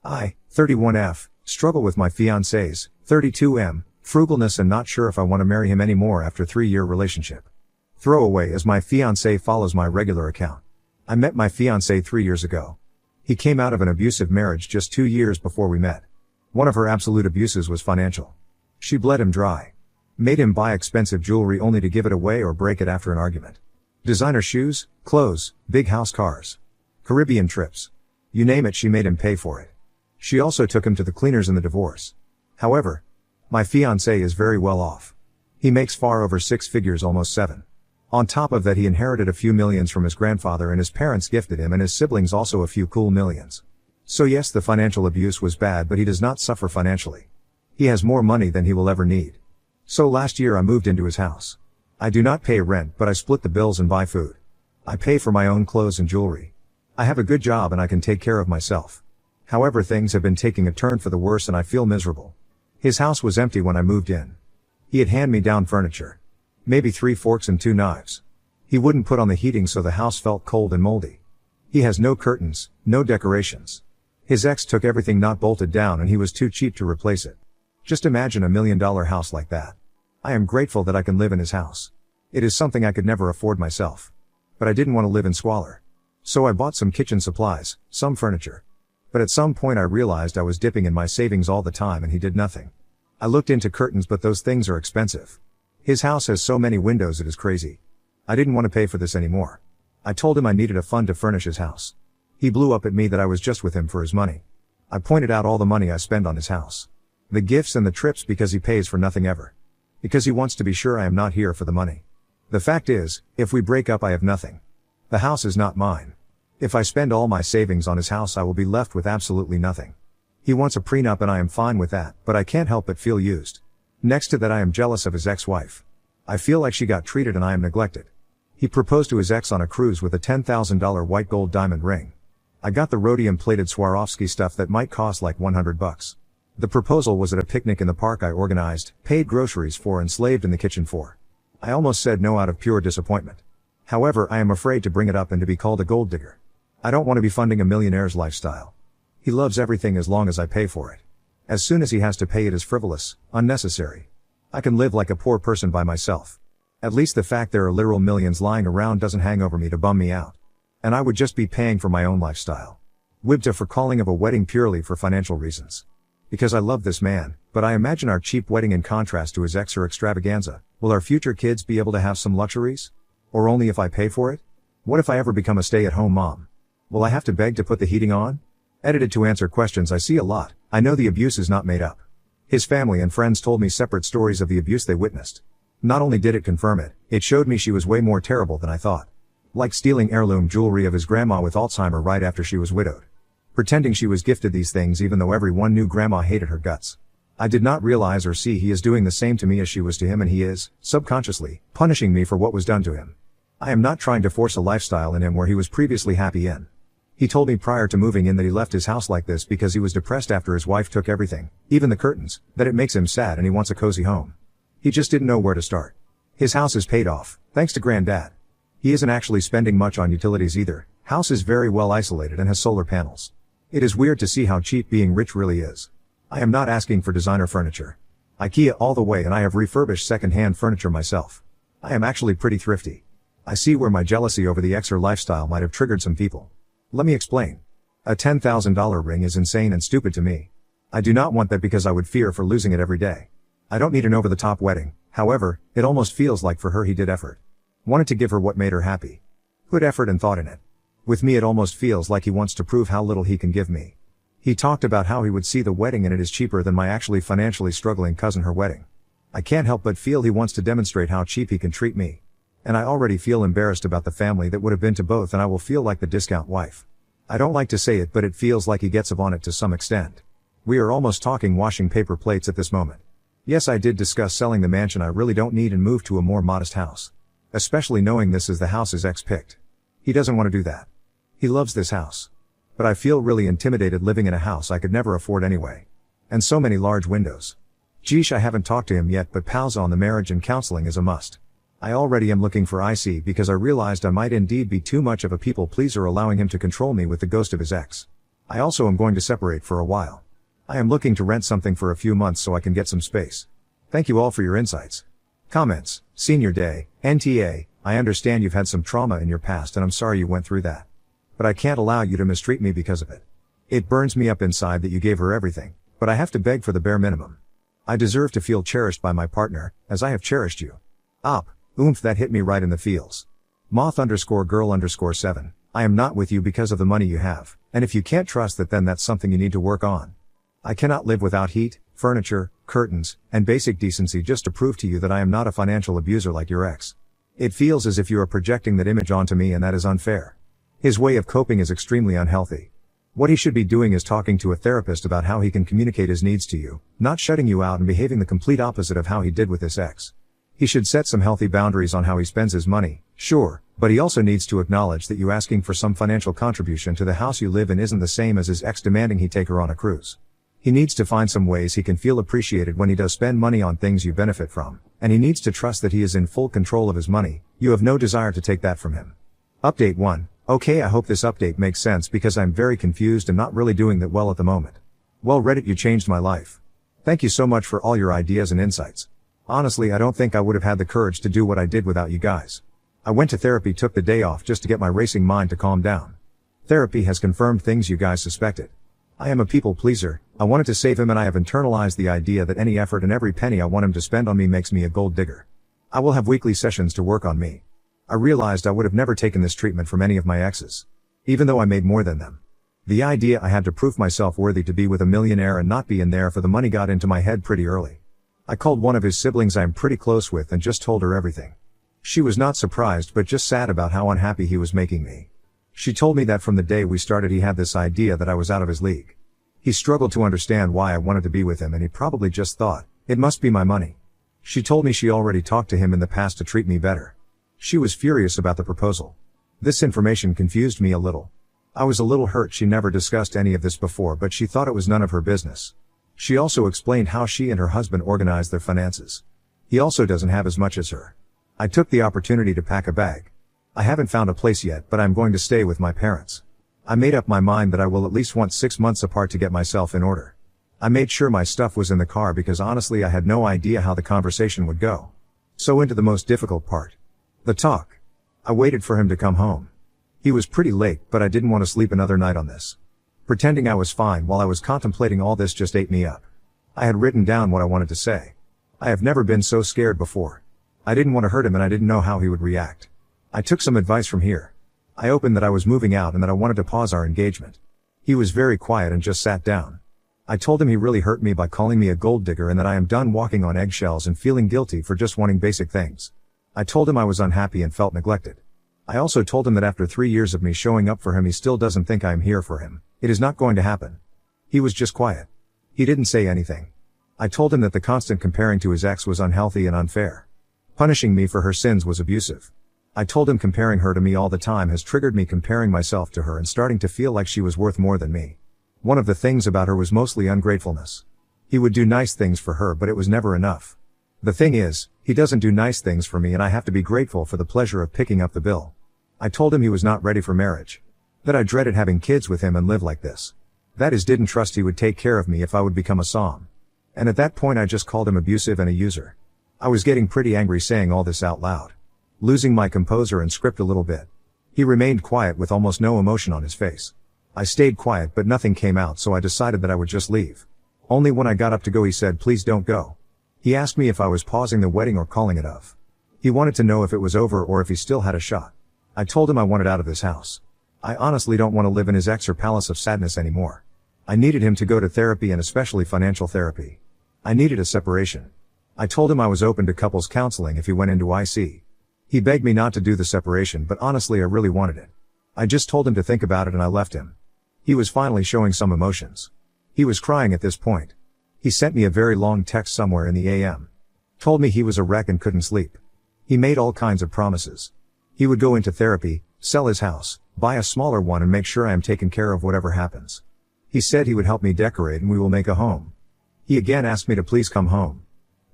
I, 31F, struggle with my fiancé's, 32M, frugalness and not sure if I want to marry him anymore after 3-year relationship. Throwaway as my fiancé follows my regular account. I met my fiancé 3 years ago. He came out of an abusive marriage just 2 years before we met. One of her absolute abuses was financial. She bled him dry. Made him buy expensive jewelry only to give it away or break it after an argument. Designer shoes, clothes, big house cars. Caribbean trips. You name it, she made him pay for it. She also took him to the cleaners in the divorce. However, my fiancé is very well off. He makes far over 6 figures, almost 7. On top of that, he inherited a few millions from his grandfather and his parents gifted him and his siblings also a few cool millions. So yes, the financial abuse was bad, but he does not suffer financially. He has more money than he will ever need. So last year I moved into his house. I do not pay rent, but I split the bills and buy food. I pay for my own clothes and jewelry. I have a good job and I can take care of myself. However, things have been taking a turn for the worse and I feel miserable. His house was empty when I moved in. He had hand-me-down furniture. Maybe 3 forks and 2 knives. He wouldn't put on the heating so the house felt cold and moldy. He has no curtains, no decorations. His ex took everything not bolted down and he was too cheap to replace it. Just imagine $1 million house like that. I am grateful that I can live in his house. It is something I could never afford myself. But I didn't want to live in squalor. So I bought some kitchen supplies, some furniture. But at some point I realized I was dipping in my savings all the time and he did nothing. I looked into curtains, but those things are expensive. His house has so many windows it is crazy. I didn't want to pay for this anymore. I told him I needed a fund to furnish his house. He blew up at me that I was just with him for his money. I pointed out all the money I spend on his house. The gifts and the trips because he pays for nothing ever. Because he wants to be sure I am not here for the money. The fact is, if we break up I have nothing. The house is not mine. If I spend all my savings on his house I will be left with absolutely nothing. He wants a prenup and I am fine with that, but I can't help but feel used. Next to that I am jealous of his ex-wife. I feel like she got treated and I am neglected. He proposed to his ex on a cruise with a $10,000 white gold diamond ring. I got the rhodium-plated Swarovski stuff that might cost like $100. The proposal was at a picnic in the park I organized, paid groceries for and slaved in the kitchen for. I almost said no out of pure disappointment. However, I am afraid to bring it up and to be called a gold digger. I don't want to be funding a millionaire's lifestyle. He loves everything as long as I pay for it. As soon as he has to pay it is frivolous, unnecessary. I can live like a poor person by myself. At least the fact there are literal millions lying around doesn't hang over me to bum me out. And I would just be paying for my own lifestyle. Wibta for calling of a wedding purely for financial reasons. Because I love this man, but I imagine our cheap wedding in contrast to his ex or extravaganza. Will our future kids be able to have some luxuries? Or only if I pay for it? What if I ever become a stay-at-home mom? Will I have to beg to put the heating on? Edited to answer questions I see a lot. I know the abuse is not made up. His family and friends told me separate stories of the abuse they witnessed. Not only did it confirm it, it showed me she was way more terrible than I thought. Like stealing heirloom jewelry of his grandma with Alzheimer right after she was widowed. Pretending she was gifted these things even though everyone knew grandma hated her guts. I did not realize or see he is doing the same to me as she was to him, and he is, subconsciously, punishing me for what was done to him. I am not trying to force a lifestyle in him where he was previously happy in. He told me prior to moving in that he left his house like this because he was depressed after his wife took everything, even the curtains, that it makes him sad and he wants a cozy home. He just didn't know where to start. His house is paid off, thanks to granddad. He isn't actually spending much on utilities either. House is very well isolated and has solar panels. It is weird to see how cheap being rich really is. I am not asking for designer furniture. IKEA all the way, and I have refurbished second-hand furniture myself. I am actually pretty thrifty. I see where my jealousy over the ex or lifestyle might have triggered some people. Let me explain. A $10,000 ring is insane and stupid to me. I do not want that because I would fear for losing it every day. I don't need an over-the-top wedding. However, it almost feels like for her he did effort. Wanted to give her what made her happy. Put effort and thought in it. With me it almost feels like he wants to prove how little he can give me. He talked about how he would see the wedding and it is cheaper than my actually financially struggling cousin her wedding. I can't help but feel he wants to demonstrate how cheap he can treat me. And I already feel embarrassed about the family that would have been to both, and I will feel like the discount wife. I don't like to say it, but it feels like he gets on it to some extent. We are almost talking washing paper plates at this moment. Yes, I did discuss selling the mansion I really don't need and move to a more modest house. Especially knowing this is the house his ex picked. He doesn't want to do that. He loves this house. But I feel really intimidated living in a house I could never afford anyway. And so many large windows. Geesh, I haven't talked to him yet, but pausa on the marriage and counseling is a must. I already am looking for IC because I realized I might indeed be too much of a people pleaser allowing him to control me with the ghost of his ex. I also am going to separate for a while. I am looking to rent something for a few months so I can get some space. Thank you all for your insights. Comments. Senior Day, NTA, I understand you've had some trauma in your past and I'm sorry you went through that. But I can't allow you to mistreat me because of it. It burns me up inside that you gave her everything, but I have to beg for the bare minimum. I deserve to feel cherished by my partner, as I have cherished you. Oomph, that hit me right in the feels. Moth_girl_7, I am not with you because of the money you have, and if you can't trust that, then that's something you need to work on. I cannot live without heat, furniture, curtains, and basic decency just to prove to you that I am not a financial abuser like your ex. It feels as if you are projecting that image onto me, and that is unfair. His way of coping is extremely unhealthy. What he should be doing is talking to a therapist about how he can communicate his needs to you, not shutting you out and behaving the complete opposite of how he did with this ex. He should set some healthy boundaries on how he spends his money, sure, but he also needs to acknowledge that you asking for some financial contribution to the house you live in isn't the same as his ex demanding he take her on a cruise. He needs to find some ways he can feel appreciated when he does spend money on things you benefit from, and he needs to trust that he is in full control of his money. You have no desire to take that from him. Update 1. Okay, I hope this update makes sense because I'm very confused and not really doing that well at the moment. Well, Reddit, you changed my life. Thank you so much for all your ideas and insights. Honestly, I don't think I would have had the courage to do what I did without you guys. I went to therapy, took the day off just to get my racing mind to calm down. Therapy has confirmed things you guys suspected. I am a people pleaser, I wanted to save him, and I have internalized the idea that any effort and every penny I want him to spend on me makes me a gold digger. I will have weekly sessions to work on me. I realized I would have never taken this treatment from any of my exes. Even though I made more than them. The idea I had to prove myself worthy to be with a millionaire and not be in there for the money got into my head pretty early. I called one of his siblings I'm pretty close with and just told her everything. She was not surprised but just sad about how unhappy he was making me. She told me that from the day we started he had this idea that I was out of his league. He struggled to understand why I wanted to be with him, and he probably just thought, it must be my money. She told me she already talked to him in the past to treat me better. She was furious about the proposal. This information confused me a little. I was a little hurt she never discussed any of this before, but she thought it was none of her business. She also explained how she and her husband organize their finances. He also doesn't have as much as her. I took the opportunity to pack a bag. I haven't found a place yet, but I'm going to stay with my parents. I made up my mind that I will at least want 6 months apart to get myself in order. I made sure my stuff was in the car because honestly I had no idea how the conversation would go. So into the most difficult part. The talk. I waited for him to come home. He was pretty late, but I didn't want to sleep another night on this. Pretending I was fine while I was contemplating all this just ate me up. I had written down what I wanted to say. I have never been so scared before. I didn't want to hurt him and I didn't know how he would react. I took some advice from here. I opened that I was moving out and that I wanted to pause our engagement. He was very quiet and just sat down. I told him he really hurt me by calling me a gold digger and that I am done walking on eggshells and feeling guilty for just wanting basic things. I told him I was unhappy and felt neglected. I also told him that after 3 years of me showing up for him he still doesn't think I am here for him. It is not going to happen. He was just quiet. He didn't say anything. I told him that the constant comparing to his ex was unhealthy and unfair. Punishing me for her sins was abusive. I told him comparing her to me all the time has triggered me comparing myself to her and starting to feel like she was worth more than me. One of the things about her was mostly ungratefulness. He would do nice things for her, but it was never enough. The thing is, he doesn't do nice things for me and I have to be grateful for the pleasure of picking up the bill. I told him he was not ready for marriage. That I dreaded having kids with him and live like this. That is, didn't trust he would take care of me if I would become a som. And at that point I just called him abusive and a user. I was getting pretty angry saying all this out loud. Losing my composure and script a little bit. He remained quiet with almost no emotion on his face. I stayed quiet but nothing came out, so I decided that I would just leave. Only when I got up to go he said, please don't go. He asked me if I was pausing the wedding or calling it off. He wanted to know if it was over or if he still had a shot. I told him I wanted out of this house. I honestly don't want to live in his ex or palace of sadness anymore. I needed him to go to therapy and especially financial therapy. I needed a separation. I told him I was open to couples counseling if he went into IC. He begged me not to do the separation, but honestly I really wanted it. I just told him to think about it and I left him. He was finally showing some emotions. He was crying at this point. He sent me a very long text somewhere in the AM. Told me he was a wreck and couldn't sleep. He made all kinds of promises. He would go into therapy, sell his house, buy a smaller one and make sure I am taken care of whatever happens. He said he would help me decorate and we will make a home. He again asked me to please come home.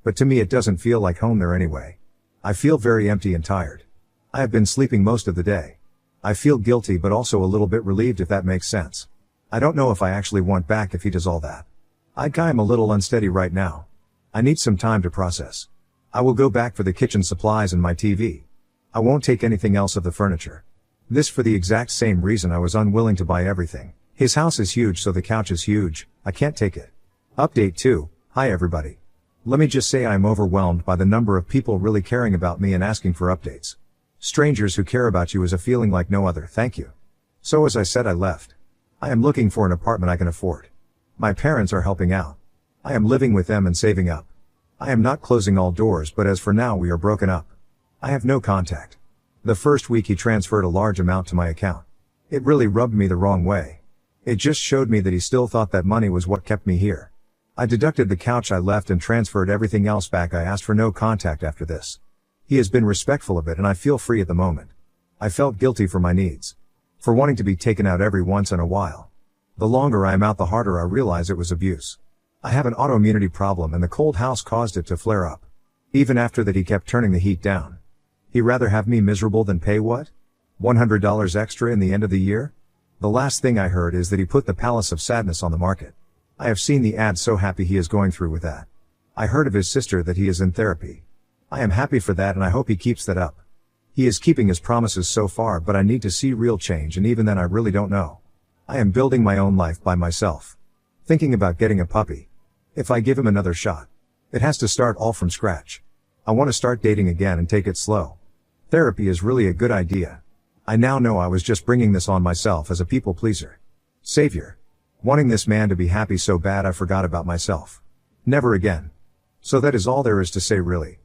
But to me it doesn't feel like home there anyway. I feel very empty and tired. I have been sleeping most of the day. I feel guilty but also a little bit relieved, if that makes sense. I don't know if I actually want back if he does all that. I'm a little unsteady right now. I need some time to process. I will go back for the kitchen supplies and my TV. I won't take anything else of the furniture. This for the exact same reason I was unwilling to buy everything. His house is huge, so the couch is huge. I can't take it. Update 2. Hi everybody. Let me just say I am overwhelmed by the number of people really caring about me and asking for updates. Strangers who care about you is a feeling like no other, thank you. So as I said, I left. I am looking for an apartment I can afford. My parents are helping out. I am living with them and saving up. I am not closing all doors, but as for now we are broken up. I have no contact. The first week he transferred a large amount to my account. It really rubbed me the wrong way. It just showed me that he still thought that money was what kept me here. I deducted the couch I left and transferred everything else back. I asked for no contact after this. He has been respectful of it and I feel free at the moment. I felt guilty for my needs. For wanting to be taken out every once in a while. The longer I am out, the harder I realize it was abuse. I have an autoimmunity problem and the cold house caused it to flare up. Even after that he kept turning the heat down. He'd rather have me miserable than pay what? $100 extra in the end of the year? The last thing I heard is that he put the Palace of Sadness on the market. I have seen the ad, so happy he is going through with that. I heard of his sister that he is in therapy. I am happy for that and I hope he keeps that up. He is keeping his promises so far, but I need to see real change, and even then I really don't know. I am building my own life by myself. Thinking about getting a puppy. If I give him another shot. It has to start all from scratch. I want to start dating again and take it slow. Therapy is really a good idea. I now know I was just bringing this on myself as a people pleaser. Savior. Wanting this man to be happy so bad I forgot about myself. Never again. So that is all there is to say, really.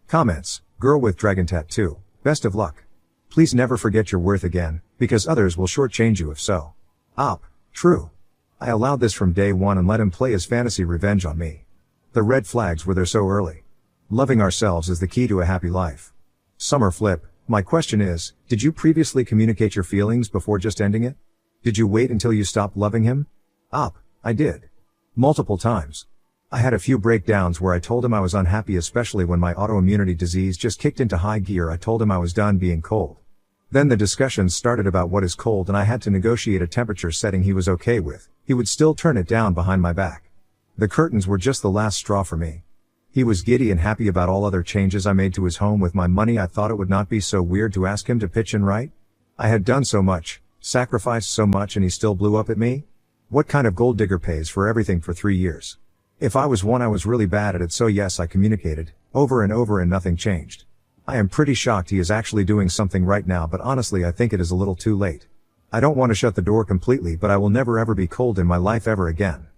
Comments. Girl with dragon tattoo. Best of luck. Please never forget your worth again, because others will shortchange you if so. Op. True. I allowed this from day one and let him play his fantasy revenge on me. The red flags were there so early. Loving ourselves is the key to a happy life. Summer Flip. My question is, did you previously communicate your feelings before just ending it? Did you wait until you stopped loving him? Op. I did. Multiple times. I had a few breakdowns where I told him I was unhappy, especially when my autoimmunity disease just kicked into high gear. I told him I was done being cold. Then the discussions started about what is cold, and I had to negotiate a temperature setting he was okay with. He would still turn it down behind my back. The curtains were just the last straw for me. He was giddy and happy about all other changes I made to his home with my money. I thought it would not be so weird to ask him to pitch in, right? I had done so much, sacrificed so much, and he still blew up at me? What kind of gold digger pays for everything for 3 years? If I was one, I was really bad at it, so yes, I communicated, over and over, and nothing changed. I am pretty shocked he is actually doing something right now, but honestly I think it is a little too late. I don't want to shut the door completely, but I will never ever be cold in my life ever again.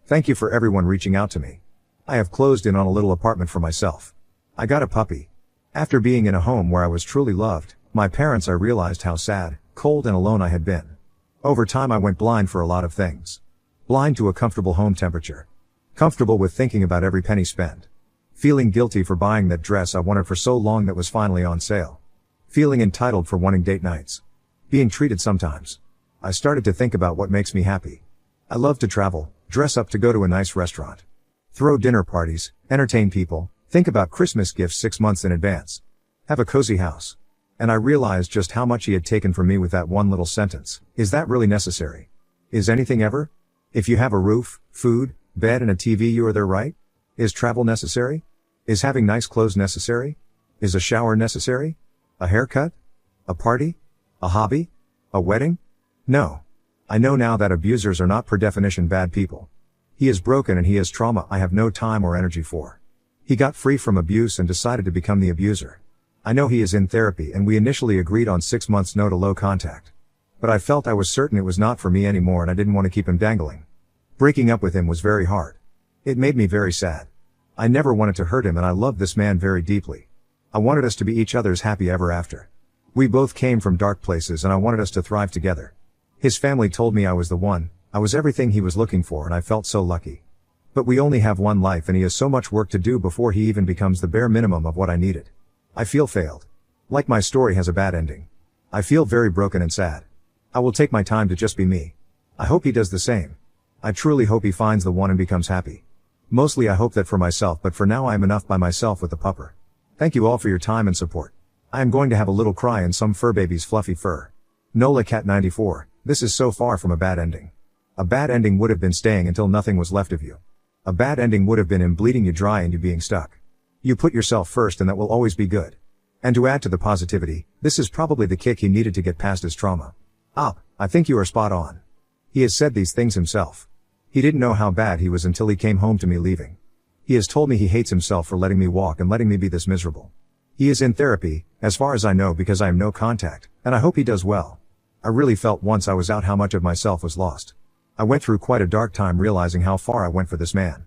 Thank you for everyone reaching out to me. I have closed in on a little apartment for myself. I got a puppy. After being in a home where I was truly loved, my parents, I realized how sad, cold and alone I had been. Over time I went blind for a lot of things. Blind to a comfortable home temperature. Comfortable with thinking about every penny spent. Feeling guilty for buying that dress I wanted for so long that was finally on sale. Feeling entitled for wanting date nights. Being treated sometimes. I started to think about what makes me happy. I love to travel, dress up to go to a nice restaurant. Throw dinner parties, entertain people, think about Christmas gifts 6 months in advance. Have a cozy house. And I realized just how much he had taken from me with that one little sentence. Is that really necessary? Is anything ever? If you have a roof, food, bed and a TV, you are there, right? Is travel necessary? Is having nice clothes necessary? Is a shower necessary? A haircut? A party? A hobby? A wedding? No. I know now that abusers are not per definition bad people. He is broken and he has trauma I have no time or energy for. He got free from abuse and decided to become the abuser. I know he is in therapy and we initially agreed on 6 months no to low contact. But I felt I was certain it was not for me anymore and I didn't want to keep him dangling. Breaking up with him was very hard. It made me very sad. I never wanted to hurt him and I loved this man very deeply. I wanted us to be each other's happy ever after. We both came from dark places and I wanted us to thrive together. His family told me I was the one, I was everything he was looking for and I felt so lucky. But we only have one life and he has so much work to do before he even becomes the bare minimum of what I needed. I feel failed. Like my story has a bad ending. I feel very broken and sad. I will take my time to just be me. I hope he does the same. I truly hope he finds the one and becomes happy. Mostly I hope that for myself, but for now I am enough by myself with the pupper. Thank you all for your time and support. I am going to have a little cry in some fur baby's fluffy fur. Nola Cat 94, this is so far from a bad ending. A bad ending would have been staying until nothing was left of you. A bad ending would have been him bleeding you dry and you being stuck. You put yourself first and that will always be good. And to add to the positivity, this is probably the kick he needed to get past his trauma. I think you are spot on. He has said these things himself. He didn't know how bad he was until he came home to me leaving. He has told me he hates himself for letting me walk and letting me be this miserable. He is in therapy, as far as I know, because I am no contact, and I hope he does well. I really felt once I was out how much of myself was lost. I went through quite a dark time realizing how far I went for this man.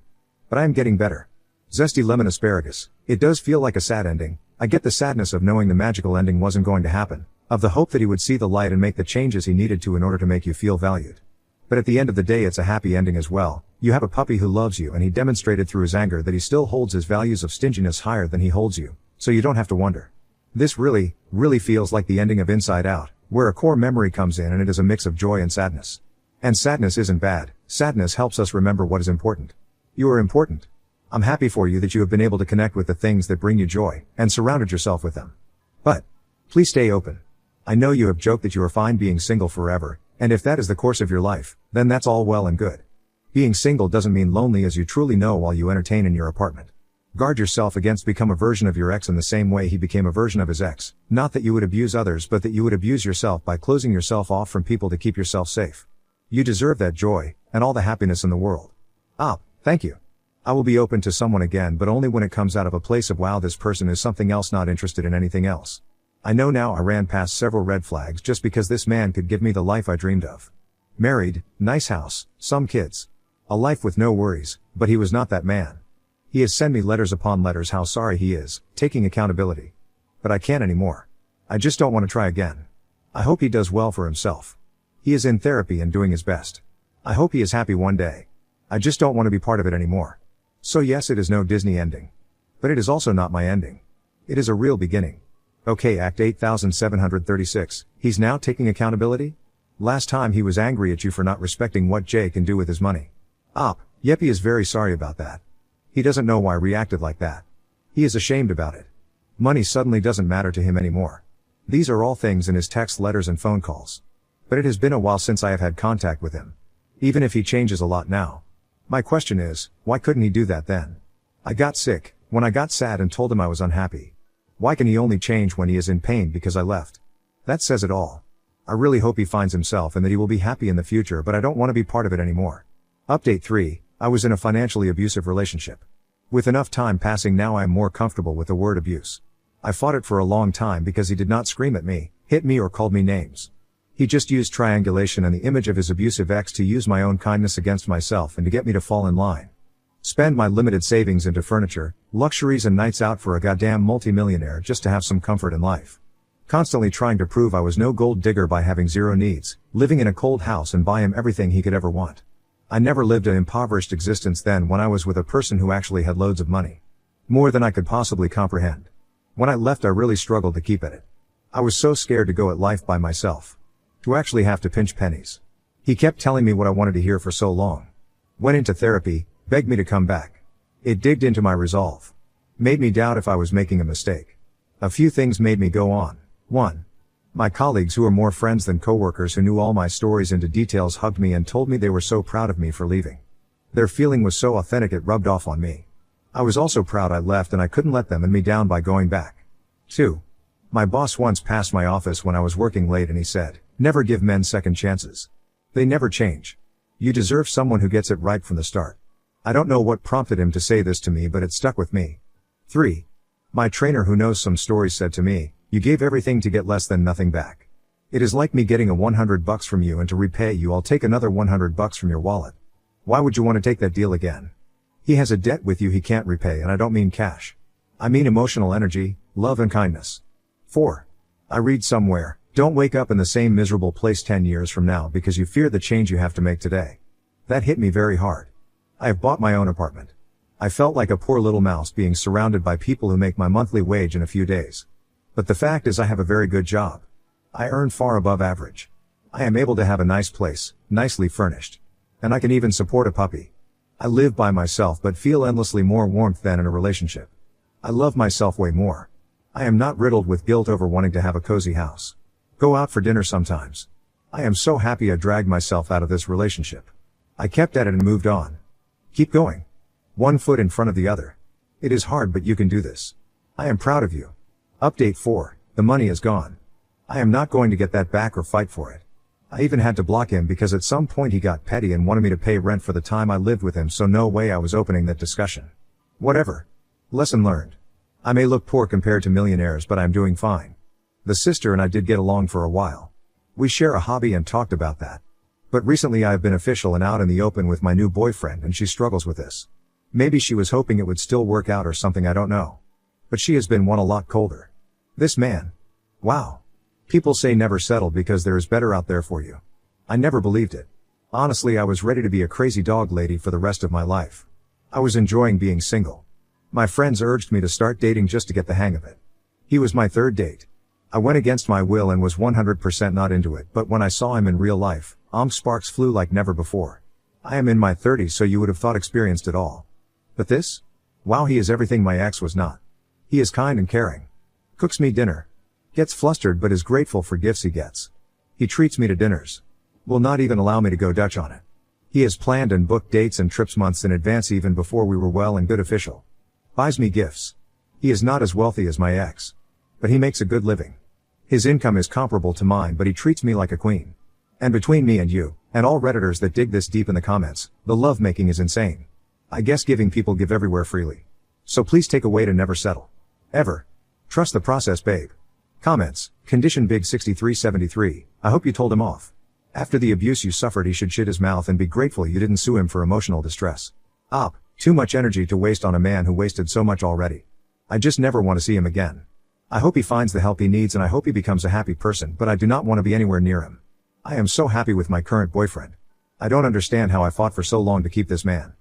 But I am getting better. Zesty lemon asparagus. It does feel like a sad ending. I get the sadness of knowing the magical ending wasn't going to happen, of the hope that he would see the light and make the changes he needed to in order to make you feel valued. But at the end of the day it's a happy ending as well. You have a puppy who loves you and he demonstrated through his anger that he still holds his values of stinginess higher than he holds you, so you don't have to wonder. This really feels like the ending of Inside Out, where a core memory comes in and it is a mix of joy and sadness. And sadness isn't bad, sadness helps us remember what is important. You are important. I'm happy for you that you have been able to connect with the things that bring you joy, and surrounded yourself with them. But please stay open. I know you have joked that you are fine being single forever, and if that is the course of your life, then that's all well and good. Being single doesn't mean lonely as you truly know while you entertain in your apartment. Guard yourself against become a version of your ex in the same way he became a version of his ex, not that you would abuse others but that you would abuse yourself by closing yourself off from people to keep yourself safe. You deserve that joy, and all the happiness in the world. Thank you. I will be open to someone again but only when it comes out of a place of wow this person is something else not interested in anything else. I know now I ran past several red flags just because this man could give me the life I dreamed of. Married, nice house, some kids. A life with no worries, but he was not that man. He has sent me letters upon letters how sorry he is, taking accountability. But I can't anymore. I just don't want to try again. I hope he does well for himself. He is in therapy and doing his best. I hope he is happy one day. I just don't want to be part of it anymore. So yes, it is no Disney ending. But it is also not my ending. It is a real beginning. Okay, Act 8736, he's now taking accountability? Last time he was angry at you for not respecting what Jay can do with his money. Yep, he is very sorry about that. He doesn't know why I reacted like that. He is ashamed about it. Money suddenly doesn't matter to him anymore. These are all things in his text letters and phone calls. But it has been a while since I have had contact with him. Even if he changes a lot now. My question is, why couldn't he do that then? I got sick, when I got sad and told him I was unhappy. Why can he only change when he is in pain because I left? That says it all. I really hope he finds himself and that he will be happy in the future, but I don't want to be part of it anymore. Update 3, I was in a financially abusive relationship. With enough time passing now I am more comfortable with the word abuse. I fought it for a long time because he did not scream at me, hit me or called me names. He just used triangulation and the image of his abusive ex to use my own kindness against myself and to get me to fall in line. Spend my limited savings into furniture, luxuries and nights out for a goddamn multimillionaire just to have some comfort in life. Constantly trying to prove I was no gold digger by having zero needs, living in a cold house and buy him everything he could ever want. I never lived an impoverished existence then when I was with a person who actually had loads of money. More than I could possibly comprehend. When I left I really struggled to keep at it. I was so scared to go at life by myself. To actually have to pinch pennies. He kept telling me what I wanted to hear for so long. Went into therapy, begged me to come back. It digged into my resolve. Made me doubt if I was making a mistake. A few things made me go on. 1. My colleagues who were more friends than coworkers who knew all my stories into details hugged me and told me they were so proud of me for leaving. Their feeling was so authentic it rubbed off on me. I was also proud I left and I couldn't let them and me down by going back. 2. My boss once passed my office when I was working late and he said, "Never give men second chances. They never change. You deserve someone who gets it right from the start." I don't know what prompted him to say this to me but it stuck with me. 3. My trainer who knows some stories said to me, "You gave everything to get less than nothing back. It is like me getting a $100 from you and to repay you I'll take another $100 from your wallet. Why would you want to take that deal again? He has a debt with you he can't repay and I don't mean cash. I mean emotional energy, love and kindness." 4. I read somewhere, don't wake up in the same miserable place 10 years from now because you fear the change you have to make today. That hit me very hard. I have bought my own apartment. I felt like a poor little mouse being surrounded by people who make my monthly wage in a few days. But the fact is I have a very good job. I earn far above average. I am able to have a nice place, nicely furnished. And I can even support a puppy. I live by myself but feel endlessly more warmth than in a relationship. I love myself way more. I am not riddled with guilt over wanting to have a cozy house. Go out for dinner sometimes. I am so happy I dragged myself out of this relationship. I kept at it and moved on. Keep going. One foot in front of the other. It is hard, but you can do this. I am proud of you. Update 4. The money is gone. I am not going to get that back or fight for it. I even had to block him because at some point he got petty and wanted me to pay rent for the time I lived with him, so no way I was opening that discussion. Whatever. Lesson learned. I may look poor compared to millionaires, but I'm doing fine. The sister and I did get along for a while. We share a hobby and talked about that. But recently I have been official and out in the open with my new boyfriend, and she struggles with this. Maybe she was hoping it would still work out or something, I don't know. But she has been one a lot colder. This man. Wow. People say never settle because there is better out there for you. I never believed it. Honestly, I was ready to be a crazy dog lady for the rest of my life. I was enjoying being single. My friends urged me to start dating just to get the hang of it. He was my third date. I went against my will and was 100% not into it, but when I saw him in real life, sparks flew like never before. I am in my 30s, so you would have thought experienced it all. But this? Wow, he is everything my ex was not. He is kind and caring. Cooks me dinner. Gets flustered but is grateful for gifts he gets. He treats me to dinners. Will not even allow me to go Dutch on it. He has planned and booked dates and trips months in advance even before we were well and good official. Buys me gifts. He is not as wealthy as my ex. But he makes a good living. His income is comparable to mine, but he treats me like a queen. And between me and you, and all Redditors that dig this deep in the comments, the lovemaking is insane. I guess giving people give everywhere freely. So please take away to never settle. Ever. Trust the process, babe. Comments. Condition Big 6373. I hope you told him off. After the abuse you suffered, he should shit his mouth and be grateful you didn't sue him for emotional distress. Op. Too much energy to waste on a man who wasted so much already. I just never want to see him again. I hope he finds the help he needs and I hope he becomes a happy person, but I do not want to be anywhere near him. I am so happy with my current boyfriend. I don't understand how I fought for so long to keep this man.